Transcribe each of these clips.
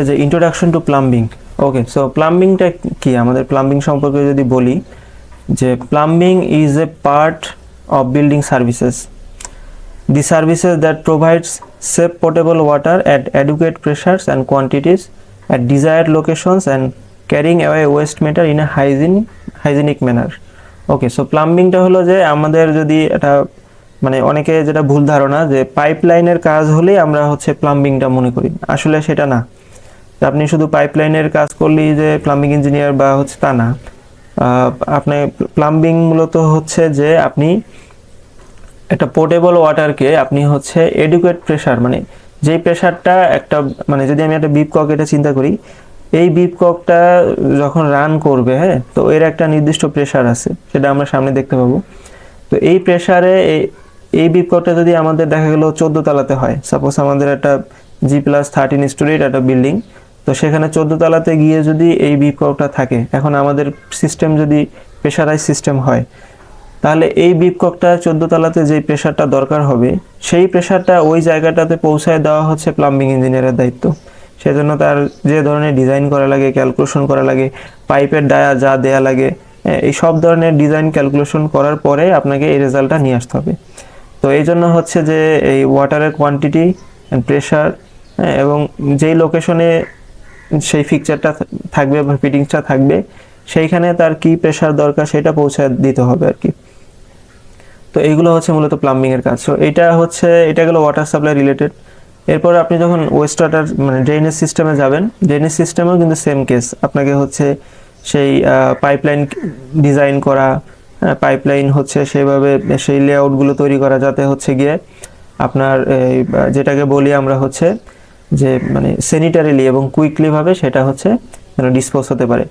যে introduction to plumbing. Okay, so প্লাম্বিংটা কি, আমাদের প্লাম্বিং সম্পর্কে যদি বলি যে plumbing is a part of building services, the services that provides safe potable water at adequate pressures and quantities at desired locations and carrying away waste matter in a hygienic manner. Okay, so প্লাম্বিংটা হলো যে আমাদের যদি এটা মানে অনেকে যেটা ভুল ধারণা যে পাইপলাইনের কাজ হলেই আমরা হচ্ছে প্লাম্বিংটা মনে করি, আসলে সেটা না। আপনি শুধু পাইপলাইনের কাজ করলেই যে প্লাম্বিং ইঞ্জিনিয়ার বা হচ্ছে তা না। আপনি প্লাম্বিং মূলত হচ্ছে যে আপনি একটা পোর্টেবল ওয়াটারকে আপনি হচ্ছে এডুকেট প্রেশার, মানে যেই প্রেশারটা একটা মানে যদি আমি একটা বিপ কক এটা চিন্তা করি, এই বিপ ককটা যখন রান করবে, হ্যাঁ, তো এর একটা নির্দিষ্ট প্রেশার আছে, সেটা আমরা সামনে দেখতে পাবো। তো এই প্রেশারে এই বিপ ককটা যদি আমাদের দেখা গেল 14 তলাতে হয়, সাপোজ আমাদের একটা G+13 স্টোরির একটা বিল্ডিং, তো সেখানে 14 তলাতে গিয়ে যদি এই বিপ ককটা থাকে, এখন আমাদের সিস্টেম যদি প্রেশারাইজ সিস্টেম হয়, তাহলে এই বিপ ককটা 14 তলাতে যে প্রেশারটা দরকার হবে সেই প্রেশারটা ওই জায়গাটাতে পৌঁছায় দেওয়া হচ্ছে প্লাম্বিং ইঞ্জিনিয়ারের দায়িত্ব। সেজন্য তার যে ধরনের ডিজাইন করা লাগে, ক্যালকুলেশন করা লাগে, পাইপের ডায়া যা দেয়া লাগে, এই সব ধরনের ডিজাইন ক্যালকুলেশন করার পরে আপনাকে এই রেজাল্টটা নিয়ে আসতে হবে। তো এই জন্য হচ্ছে যে এই ওয়াটারের কোয়ান্টিটি অ্যান্ড প্রেশার এবং যেই লোকেশনে সেই ফিক্সচারটা থাকবে বা ফিটিংসটা থাকবে সেইখানে তার কি প্রেশার দরকার সেটা পৌঁছে দিতে হবে আর কি। তো এইগুলো হচ্ছে মূলত প্লাম্বিং এর কাজ। সো এটা গেল ওয়াটার সাপ্লাই রিলেটেড। এরপর আপনি যখন ওয়েস্ট ওয়াটার মানে ড্রেনেজ সিস্টেমে যাবেন, ড্রেনেজ সিস্টেমেও কিন্তু সেম কেস, আপনাকে হচ্ছে সেই পাইপলাইন ডিজাইন করা, পাইপলাইন হচ্ছে সেইভাবে সেই লেআউটগুলো তৈরি করা যাতে হচ্ছে গিয়ে আপনার যেটাকে বলি আমরা হচ্ছে যে মানে স্যানিটারিলি এবং কুইকলি ভাবে সেটা হচ্ছে যেন ডিসপোজ হতে পারে।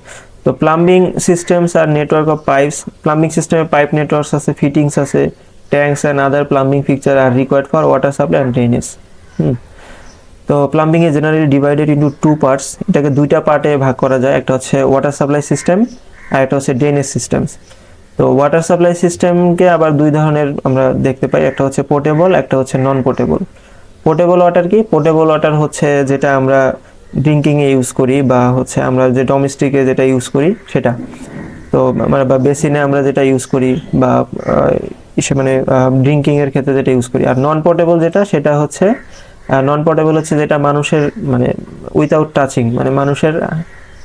তো plumbing systems are network of pipes, plumbing সিস্টেমে পাইপ নেটওয়ার্কস আছে, ফিটিংস আছে, tanks and other plumbing fixture are required for water supply and drainage. তো প্লাম্বিং এ জেনারেলি ডিভাইডেড ইন্টু 2 পার্টস, এটাকে দুইটা পার্টে ভাগ করা যায়, একটা হচ্ছে ওয়াটার সাপ্লাই সিস্টেম আর একটা হচ্ছে ড্রেনেজ সিস্টেমস। তো ওয়াটার সাপ্লাই সিস্টেমকে আবার দুই ধরনের আমরা দেখতে পাই, একটা হচ্ছে পোর্টেবল, একটা হচ্ছে নন পোর্টেবল। পোর্টেবল ওয়াটার কি? পোর্টেবল ওয়াটার হচ্ছে যেটা আমরা ড্রিঙ্কিংয়ে ইউজ করি বা হচ্ছে আমরা যে ডোমেস্টিকে যেটা ইউজ করি সেটা, তো মানে বা বেসিনে আমরা যেটা ইউজ করি বা মানে ড্রিঙ্কিংয়ের ক্ষেত্রে যেটা ইউজ করি। আর নন পোর্টেবল যেটা, সেটা হচ্ছে নন পোর্টেবল হচ্ছে যেটা মানুষের মানে উইথাউট টাচিং, মানে মানুষের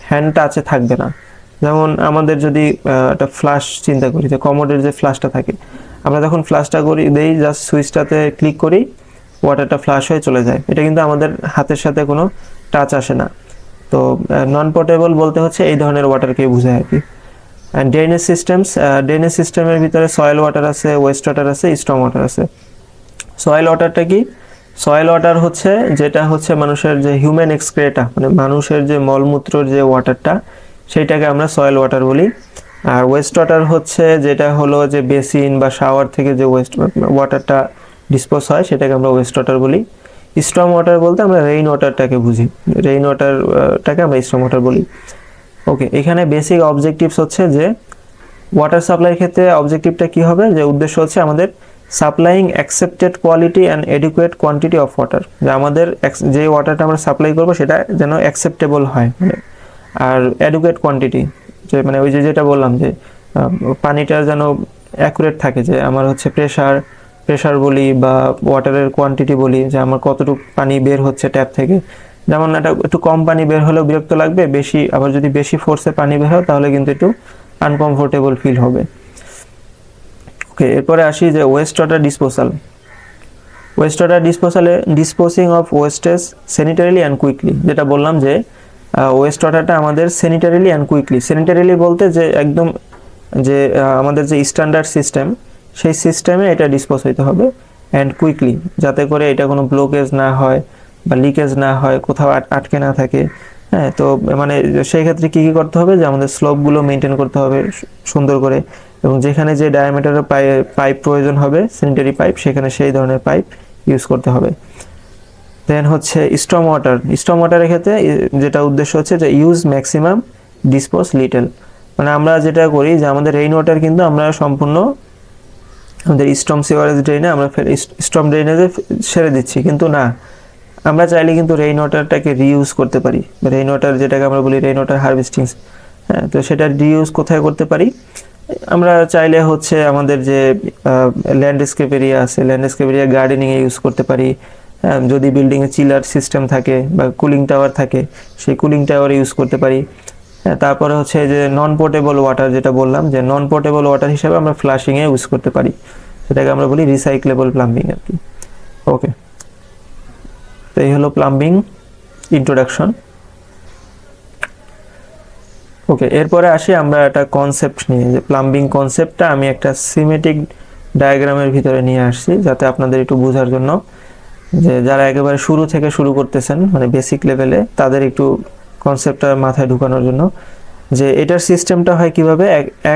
হ্যান্ড টাচে থাকবে না। যেমন আমাদের যদি একটা ফ্লাশ চিন্তা করি, যে কমোডের যে ফ্লাশটা থাকে, আমরা যখন ফ্লাশটা করি দেই, জাস্ট সুইচটাতে ক্লিক করি, ওয়াটারটা ফ্লাশ হয়ে চলে যায়, এটা কিন্তু আমাদের হাতের সাথে কোনো টাচ আসে না। তো নন পোর্টেবল বলতে হচ্ছে এই ধরনের ওয়াটারকে বোঝায় আর কি। অ্যান্ড ড্রেনেজ সিস্টেমস, ড্রেনেজ সিস্টেমের ভিতরে সয়েল ওয়াটার আছে, ওয়েস্ট ওয়াটার আছে, স্টর্ম ওয়াটার আছে। সয়েল ওয়াটারটা কি? সয়েল ওয়াটার হচ্ছে যেটা হচ্ছে মানুষের যে হিউম্যান এক্সক্রেটা, মানে মানুষের যে মলমূত্রর যে ওয়াটারটা, সেইটাকে আমরা সয়েল ওয়াটার বলি। আর ওয়েস্ট ওয়াটার হচ্ছে যেটা হলো যে বেসিন বা শাওয়ার থেকে যে ওয়েস্ট ওয়াটারটা ডিসপোজ হয় সেটাকে আমরা ওয়েস্ট ওয়াটার বলি। স্টর্ম ওয়াটার বলতে আমরা রেইন ওয়াটারটাকে বুঝি, রেইন ওয়াটারটাকে আমরা স্টর্ম ওয়াটার বলি। ওকে, এখানে বেসিক অবজেক্টিভস হচ্ছে যে ওয়াটার সাপ্লাইয়ের ক্ষেত্রে অবজেক্টিভটা কি হবে, যে উদ্দেশ্য হচ্ছে আমাদের supplying accepted quality and এডুকুয়েট quantity of water, যে আমাদের যে ওয়াটারটা আমরা সাপ্লাই করবো সেটা যেন অ্যাকসেপ্টেবল হয়, মানে আর অ্যাডুকুয়েট কোয়ান্টিটি, যে মানে ওই যেটা বললাম যে পানিটার যেন অ্যাকুরেট থাকে, যে আমার হচ্ছে প্রেশার বলি বা ওয়াটারের কোয়ান্টিটি বলি, যে আমার কতটুকু পানি বের হচ্ছে ট্যাপ থেকে। যেমন একটু কম পানি বের হলেও বিরক্ত লাগবে, বেশি আবার যদি বেশি ফোর্সে পানি বের হয় তাহলে কিন্তু একটু আনকমফোর্টেবল ফিল হবে। ওকে, এরপরে আসি যে waste water disposal. Waste water ডিসপোজালে disposing of wastage sanitarily and quickly, যেটা বললাম যে ওয়েস্ট ওয়াটারটা আমাদের স্যানিটারিলি অ্যান্ড কুইকলি, স্যানিটারিলি বলতে যে একদম যে আমাদের যে স্ট্যান্ডার্ড সিস্টেম সেই সিস্টেমে এটা ডিসপোজ হইতে হবে, অ্যান্ড কুইকলি, যাতে করে এটা কোনো ব্লকেজ না হয় বা লিকেজ না হয়, কোথাও আটকে না থাকে। হ্যাঁ, তো মানে সেই ক্ষেত্রে কী করতে হবে, যে আমাদের স্লোপগুলো মেনটেন করতে হবে সুন্দর করে, এবং যেখানে যে ডায়ামিটারের পাইপ প্রয়োজন হবে স্যানিটারি পাইপ, সেখানে সেই ধরনের পাইপ ইউজ করতে হবে। দেন হচ্ছে স্টর্ম ওয়াটারের ক্ষেত্রে যেটা উদ্দেশ্য হচ্ছে যে ইউজ ম্যাক্সিমাম ডিসপোজ লিটল, মানে আমরা যেটা করি যে আমাদের রেইন ওয়াটার কিন্তু আমরা সম্পূর্ণ আমাদের স্টর্ম সিওয়ারেজ ড্রেনে আমরা স্টর্ম ড্রেনেজে ছেড়ে দিচ্ছি, কিন্তু না, আমরা চাইলে কিন্তু রেইন ওয়াটারটাকে রিইউজ করতে পারি, রেইন ওয়াটার যেটাকে আমরা বলি রেইন ওয়াটার হারভেস্টিং। হ্যাঁ, তো সেটা রিইউজ কোথায় করতে পারি? আমরা চাইলে হচ্ছে আমাদের যে ল্যান্ডস্কেপ এরিয়া আছে, ল্যান্ডস্কেপ এরিয়া গার্ডেনিংয়ে ইউজ করতে পারি। যদি বিল্ডিংয়ে চিলার সিস্টেম থাকে বা কুলিং টাওয়ার থাকে, সেই কুলিং টাওয়ার ইউজ করতে পারি। তারপরে হচ্ছে যে নন পোর্টেবল ওয়াটার, যেটা বললাম যে নন পোর্টেবল ওয়াটার হিসেবে আমরা ফ্লাশিংয়ে ইউজ করতে পারি, সেটাকে আমরা বলি রিসাইক্লেবল প্লাম্বিং আর কি। ওকে, তো এই হলো প্লাম্বিং ইন্ট্রোডাকশন। ওকে, এরপরে আসি আমরা একটা কনসেপ্ট নিয়ে, যে প্লাম্বিং কনসেপ্টটা আমি একটা সিমেটিক ডায়াগ্রামের ভিতরে নিয়ে আসছি, যাতে আপনাদের একটু বোঝার জন্য, যে যারা একেবারে শুরু থেকে শুরু করতেছেন মানে বেসিক লেভেলে, তাদের একটু কনসেপ্টটা মাথায় ঢুকানোর জন্য, যে এটার সিস্টেমটা হয় কিভাবে।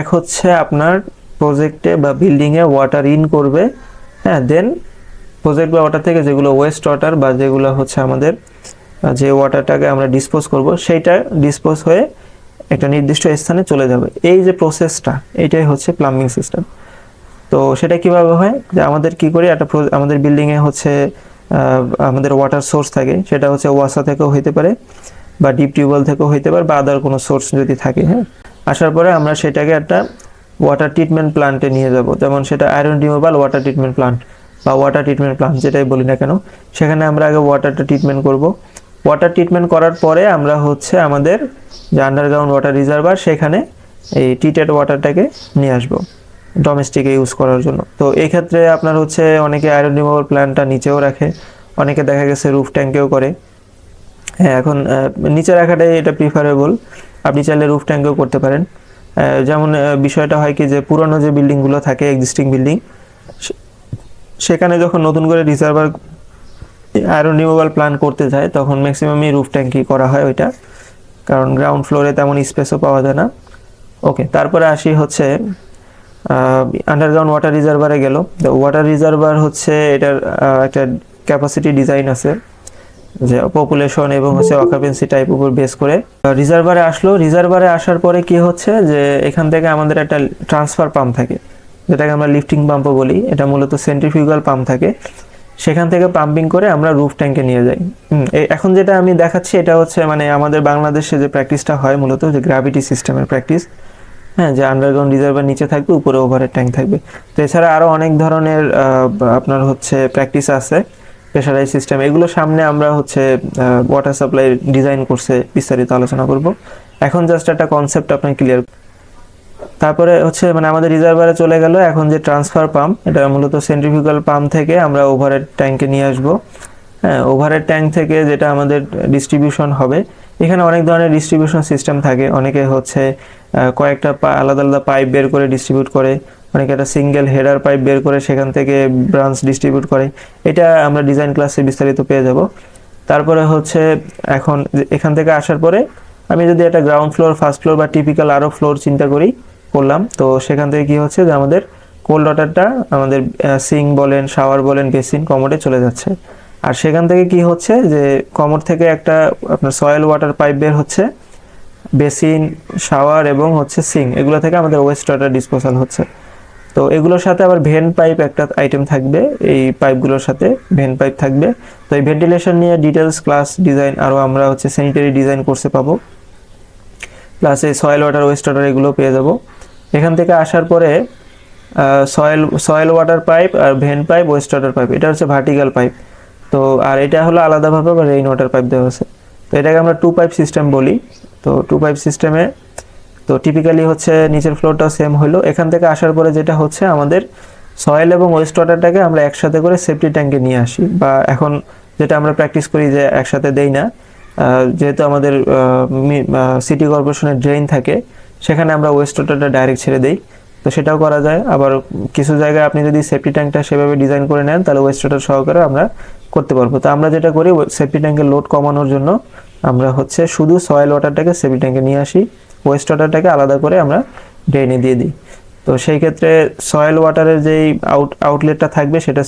এক হচ্ছে আপনার প্রজেক্টে বা বিল্ডিংয়ে ওয়াটার ইন করবে, হ্যাঁ, দেন প্রজেক্ট বা ওয়াটার থেকে যেগুলো ওয়েস্ট ওয়াটার বা যেগুলো হচ্ছে আমাদের যে ওয়াটারটাকে আমরা ডিসপোজ করব, সেইটা ডিসপোজ হয়ে একটা নির্দিষ্ট স্থানে চলে যাবে। এই যে প্রসেসটা, এটাই হচ্ছে প্লাম্বিং সিস্টেম। তো সেটা কিভাবে হয়, যে আমাদের কি করি, একটা আমাদের বিল্ডিংয়ে হচ্ছে আমাদের ওয়াটার সোর্স থাকে, সেটা হচ্ছে ওয়াসা থেকেও হইতে পারে বা ডিপ টিউবওয়েল থেকেও হইতে পারে বা আদার কোনো সোর্স যদি থাকে। হ্যাঁ, আসার পরে আমরা সেটাকে একটা ওয়াটার ট্রিটমেন্ট প্লান্টে নিয়ে যাব, যেমন সেটা iron removal water treatment plant বা ওয়াটার ট্রিটমেন্ট প্লান্ট যেটাই বলি না কেন, সেখানে আমরা আগে ওয়াটারটা ট্রিটমেন্ট করব। ওয়াটার ট্রিটমেন্ট করার পরে আমরা হচ্ছে আমাদের যে আন্ডারগ্রাউন্ড ওয়াটার রিজার্ভার, সেখানে এই ট্রিটেড ওয়াটারটাকে নিয়ে আসবো ডোমেস্টিকে ইউজ করার জন্য। তো এই ক্ষেত্রে আপনার হচ্ছে অনেকে আয়রন রিমুভাল প্ল্যান্টটা নিচেও রাখে, অনেকে দেখা গেছে রুফ ট্যাঙ্কেও করে। হ্যাঁ, এখন নিচে রাখাটাই এটা প্রিফারেবল, আপনি চাইলে রুফ ট্যাঙ্কেও করতে পারেন। যেমন বিষয়টা হয় কি, যে পুরনো যে বিল্ডিংগুলো থাকে, এক্সিস্টিং বিল্ডিং, সেখানে যখন নতুন করে রিজার্ভার আয়রন রিমুভাল প্ল্যান করতে যায়, তখন ম্যাক্সিমামই রুফ ট্যাঙ্কই করা হয় ওইটা, কারণ গ্রাউন্ড ফ্লোরে তেমন স্পেসও পাওয়া যায় না। ওকে, তারপরে আসি হচ্ছে আন্ডারগ্রাউন্ড ওয়াটার রিজার্ভারে গেল। ওয়াটার রিজার্ভার হচ্ছে এটার একটা ক্যাপাসিটি ডিজাইন আছে, যে পপুলেশন এবং হচ্ছে অকুপেন্সি টাইপ উপর বেস করে রিজার্ভারে আসলো। রিজার্ভারে আসার পরে কি হচ্ছে, যে এখান থেকে আমাদের একটা ট্রান্সফার পাম্প থাকে, যেটাকে আমরা লিফটিং পাম্পও বলি। এটা মূলত সেন্ট্রিফিউগাল পাম্প থাকে, সেখান থেকে পাম্পিং করে আমরা রুফ ট্যাঙ্কে নিয়ে যাই। এখন যেটা আমি দেখাচ্ছি, এটা হচ্ছে মানে আমাদের বাংলাদেশে যে প্র্যাকটিসটা হয় মূলত, যে গ্র্যাভিটি সিস্টেমের প্র্যাকটিস। হ্যাঁ, যে আন্ডারগ্রাউন্ড রিজার্ভার নিচে থাকবে, উপরে ওভারের ট্যাঙ্ক থাকবে। তো এছাড়া আরও অনেক ধরনের আপনার হচ্ছে প্র্যাকটিস আছে, প্রেশারাইজ সিস্টেম, এগুলো সামনে আমরা হচ্ছে ওয়াটার সাপ্লাই ডিজাইন কোর্সে বিস্তারিত আলোচনা করব। এখন জাস্ট একটা কনসেপ্ট আপনার ক্লিয়ার। তারপরে হচ্ছে মানে আমাদের রিজার্ভারে চলে গেল। এখন যে ট্রান্সফার পাম্প, এটা মূলত সেন্ট্রিফিউগাল পাম্প থেকে আমরা ওভারের ট্যাঙ্কে নিয়ে আসব। হ্যাঁ, ওভারের ট্যাঙ্ক থেকে যেটা আমাদের ডিস্ট্রিবিউশন হবে, এখানে অনেক ধরনের ডিস্ট্রিবিউশন সিস্টেম থাকে। অনেকে হচ্ছে কয়েকটা আলাদা আলাদা পাইপ বের করে ডিস্ট্রিবিউট করে, অনেকে একটা সিঙ্গেল হেডার পাইপ বের করে সেখান থেকে ব্রাঞ্চ ডিস্ট্রিবিউট করে। এটা আমরা ডিজাইন ক্লাসে বিস্তারিত পেয়ে যাব। তারপরে হচ্ছে এখন এখান থেকে আসার পরে আমি যদি একটা গ্রাউন্ড ফ্লোর, ফার্স্ট ফ্লোর বা টিপিক্যাল আরও ফ্লোর চিন্তা করলাম, তো সেখান থেকে কি হচ্ছে, যে আমাদের কোল্ড ওয়াটারটা আমাদের সিঙ্ক বলেন, শাওয়ার বলেন, বেসিন, কমোডে চলে যাচ্ছে। আর সেখান থেকে কি হচ্ছে, যে কমোড থেকে একটা আপনার সয়েল ওয়াটার পাইপ বের হচ্ছে, বেসিন, শাওয়ার এবং হচ্ছে সিঙ্ক, এগুলো থেকে আমাদের ওয়েস্ট ওয়াটার ডিসপোজাল হচ্ছে। তো এগুলোর সাথে আবার ভেন পাইপ একটা আইটেম থাকবে, এই পাইপগুলোর সাথে ভেন পাইপ থাকবে। তো এই ভেন্টিলেশন নিয়ে ডিটেলস ক্লাস ডিজাইন আরও আমরা হচ্ছে স্যানিটারি ডিজাইন কোর্সে পাবো, প্লাস এই সয়েল ওয়াটার, ওয়েস্ট ওয়াটার এগুলো পেয়ে যাব। এখান থেকে আসার পরে সয়েল ওয়াটার পাইপ আর vent pipe, waste water pipe, এটা হচ্ছে ভার্টিক্যাল পাইপ। তো আর এটা হলো আলাদাভাবে রেইন ওয়াটার পাইপ দেওয়া আছে। তো এটাকে আমরা টু পাইপ সিস্টেম বলি। তো টু পাইপ সিস্টেমে তো টিপিক্যালি হচ্ছে নিচের ফ্লোরটাও সেম হলো। এখান থেকে আসার পরে যেটা হচ্ছে, আমাদের সয়েল এবং ওয়েস্ট ওয়াটারটাকে আমরা একসাথে করে সেফটি ট্যাঙ্কে নিয়ে আসি, বা এখন যেটা আমরা প্র্যাকটিস করি যে একসাথে দেই না, যেহেতু আমাদের সিটি কর্পোরেশনের ড্রেন থাকে, সেখানে আমরা ওয়েস্ট ওয়াটারটা ডাইরেক্ট ছেড়ে দেই। তো সেটাও করা যায়। আবার কিছু জায়গায় আপনি যদি সেফটি ট্যাঙ্কটা সেভাবে ডিজাইন করে নেন, তাহলে ওয়েস্ট ওয়াটার সহকারে আমরা করতে পারবো। তো আমরা যেটা করি, সেফটি ট্যাঙ্কের লোড কমানোর জন্য আমরা হচ্ছে শুধু সয়েল ওয়াটারটাকে সেফটি ট্যাঙ্কে নিয়ে আসি, ওয়েস্ট ওয়াটারটাকে আলাদা করে আমরা ড্রেনে দিয়ে দিই। তো সেই ক্ষেত্রে সয়েল ওয়াটারের যেই আউটলেটটা থাকবে, সেটা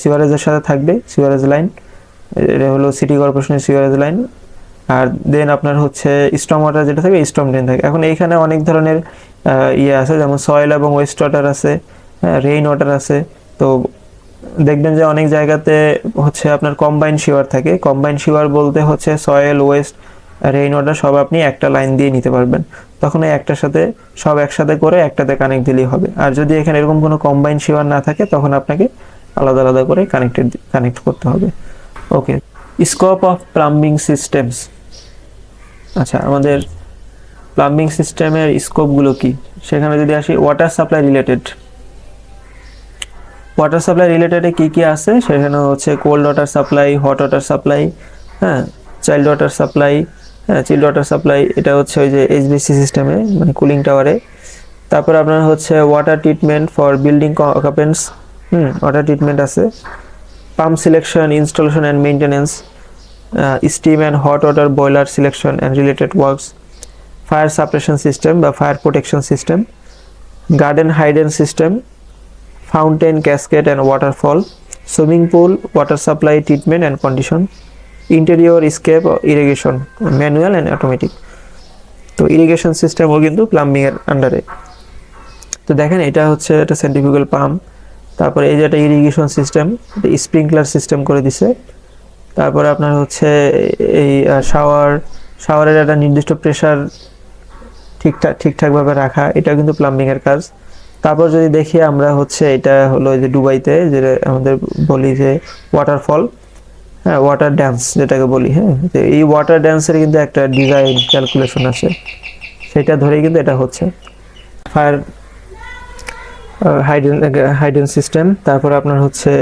সিওয়ারেজের সাথে থাকবে, সিওয়ারেজ লাইন, এটা হলো সিটি কর্পোরেশনের সিওয়ারেজ লাইন। আর দেন আপনার হচ্ছে স্টর্ম ওয়াটার যেটা থাকে, স্টর্ম ড্রেন থাকে। এখন এইখানে অনেক ধরনের ইয়ে আছে, যেমন সয়েল এবং ওয়েস্ট ওয়াটার আছে, রেইন ওয়াটার আছে। তো দেখবেন যে অনেক জায়গাতে হচ্ছে আপনার কম্বাইন শিওয়ার থাকে। কম্বাইন শিওয়ার বলতে হচ্ছে সয়েল, ওয়েস্ট, রেইন ওয়াটার সব আপনি একটা লাইন দিয়ে নিতে পারবেন। তখন এই একটার সাথে সব একসাথে করে একটাতে কানেক্ট দিলেই হবে। আর যদি এখানে এরকম কোনো কম্বাইন শিওয়ার না থাকে তখন আপনাকে আলাদা আলাদা করে কানেক্ট করতে হবে। Okay, scope of plumbing systems. আচ্ছা, আমাদের প্লাম্বিং সিস্টেমের স্কোপগুলো কি, সেখানে যদি আসি water supply related. Water supply রিলেটেডে কী কী আছে সেখানে হচ্ছে cold water supply, hot water supply, হ্যাঁ, চাইল্ড ওয়াটার সাপ্লাই, হ্যাঁ, চিল্ড ওয়াটার সাপ্লাই, এটা হচ্ছে ওই যে এইচভিসি সিস্টেমে মানে কুলিং টাওয়ারে। তারপর আপনার হচ্ছে water treatment for building occupants, water treatment আছে, pump selection, installation and maintenance, steam and hot water boiler selection and related works, fire suppression system বা fire protection system, garden hydrant system, fountain, cascade and waterfall, swimming pool, water supply treatment and condition, interior escape irrigation, manual and automatic। তো irrigation সিস্টেমও কিন্তু plumbing এর আন্ডারে। তো দেখেন এটা হচ্ছে একটা সেন্ট্রিফিউগাল পাম্প, তারপরে এই যে একটা ইরিগেশন সিস্টেম, এটা স্প্রিংকলার সিস্টেম করে দিছে। তারপরে আপনার হচ্ছে এই শাওয়ারের একটা নির্দিষ্ট প্রেসার ঠিকঠাকভাবে রাখা, এটা কিন্তু প্লাম্বিং এর কাজ। তারপর যদি দেখি আমরা হচ্ছে এটা হলো যে দুবাইতে যে আমাদের বলি যে ওয়াটারফল, হ্যাঁ, ওয়াটার ড্যান্স যেটাকে বলি, হ্যাঁ, এই ওয়াটার ড্যান্সের কিন্তু একটা ডিজাইন ক্যালকুলেশন আছে, সেটা ধরেই কিন্তু এটা হচ্ছে ফায়ার হাইডেন সিস্টেম। তারপর আপনার হচ্ছে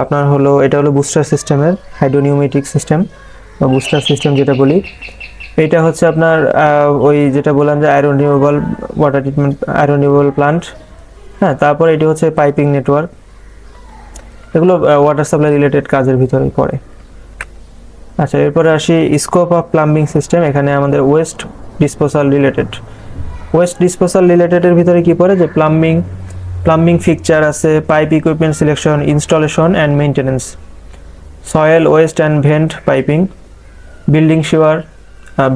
আপনার হলো এটা হলো বুস্টার সিস্টেমের হাইড্রোনিউমেটিক সিস্টেম বা বুস্টার সিস্টেম যেটা বলি। এটা হচ্ছে আপনার ওই যেটা বললাম যে iron removal water treatment, iron removal plant, হ্যাঁ। তারপর এটি হচ্ছে পাইপিং নেটওয়ার্ক, এগুলো ওয়াটার সাপ্লাই রিলেটেড কাজের ভিতরে পড়ে। আচ্ছা, এরপরে আসি স্কোপ অফ প্লাম্বিং সিস্টেম। এখানে আমাদের ওয়েস্ট ডিসপোজাল রিলেটেডের ভিতরে কি পড়ে যে প্লাম্বিং ফিকচার আছে, pipe equipment selection, installation and maintenance, soil, waste and vent piping, building sewer,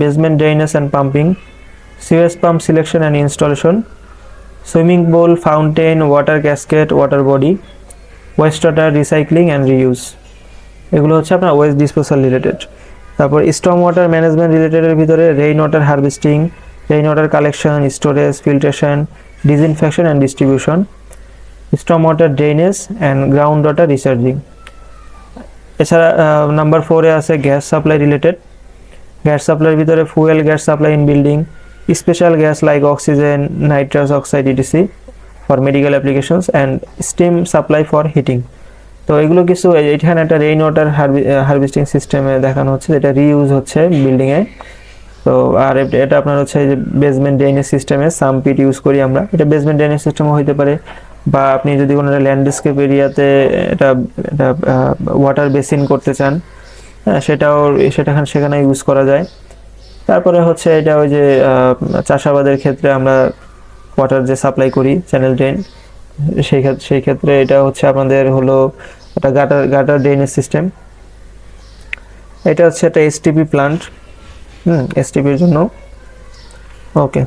basement drainage and pumping, sewage pump selection and installation, swimming pool, fountain, water cascade, water body, wastewater recycling and reuse, এগুলো হচ্ছে আপনার waste disposal related. তারপর storm water management রিলেটেডের ভিতরে rain water harvesting, rain water collection, storage, filtration, disinfection and distribution, storm water drainage and ground water recharging. এছাড়া number 4-এ আছে gas supply related. Gas সাপ্লাইয়ের ভিতরে fuel gas supply in building, special gas like oxygen, nitrous oxide ETC for medical applications and steam supply for heating. তো এগুলো কিছু এখানে একটা রেইন ওয়াটার হারভেস্টিং সিস্টেমে দেখানো হচ্ছে, যেটা রিইউজ হচ্ছে বিল্ডিংয়ে। তো আর এটা আপনার হচ্ছে যে বেসমেন্ট ড্রেনেজ সিস্টেমে সামপিট ইউজ করি আমরা, এটা বেসমেন্ট ড্রেনেজ সিস্টেমও হইতে পারে, বা আপনি যদি কোনো ল্যান্ডস্কেপ এরিয়াতে এটা ওয়াটার বেসিন করতে চান, হ্যাঁ, সেখানে ইউজ করা যায়। তারপরে হচ্ছে এটা ওই যে চাষাবাদের ক্ষেত্রে আমরা ওয়াটার যে সাপ্লাই করি চ্যানেল ড্রেন, সেই ক্ষেত্রে এটা হচ্ছে আমাদের হলো একটা গাটার ড্রেনেজ সিস্টেম। এটা হচ্ছে একটা এসটিপি প্লান্ট, এসটিপির জন্য। ওকে।